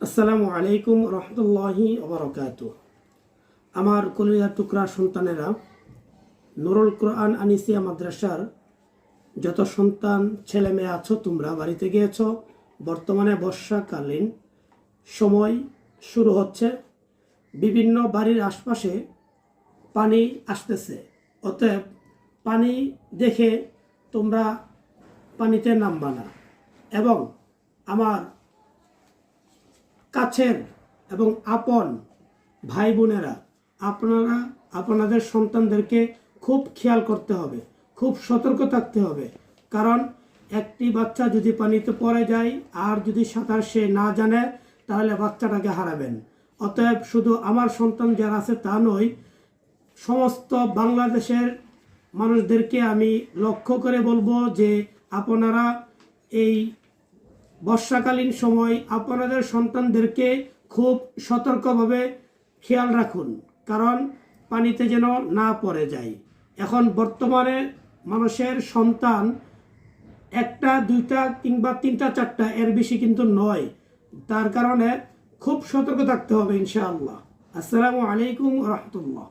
আসসালামু আলাইকুম রহমতুল্লাহি ওবরাকাতু। আমার কলিজার টুকরা সন্তানেরা, নুরুল কোরআন আনিসিয়া মাদ্রাসার যত সন্তান ছেলে মেয়ে আছো, তোমরা বাড়িতে গিয়েছ। বর্তমানে বর্ষাকালীন সময় শুরু হচ্ছে, বিভিন্ন বাড়ির আশপাশে পানি আসতেছে। অতএব পানি দেখে তোমরা পানিতে নামবা না। এবং আমার কাছের এবং আপন ভাই বোনেরা, আপনারা আপনাদের সন্তানদেরকে খুব খেয়াল করতে হবে, খুব সতর্ক থাকতে হবে। কারণ একটি বাচ্চা যদি পানিতে পড়ে যায় আর যদি সাঁতার সে না জানে, তাহলে বাচ্চাটাকে হারাবেন। অতএব শুধু আমার সন্তান যারা আছে তা নয়, সমস্ত বাংলাদেশের মানুষদেরকে আমি লক্ষ্য করে বলবো যে আপনারা এই বর্ষাকালীন সময় আপনাদের সন্তানদেরকে খুব সতর্কভাবে খেয়াল রাখুন, কারণ পানিতে যেন না পড়ে যায়। এখন বর্তমানে মানুষের সন্তান একটা দুইটা কিংবা তিনটা চারটা, এর বেশি কিন্তু নয়। তার কারণে খুব সতর্ক থাকতে হবে ইনশাআল্লাহ। আসসালামু আলাইকুম রহমতুল্লাহ।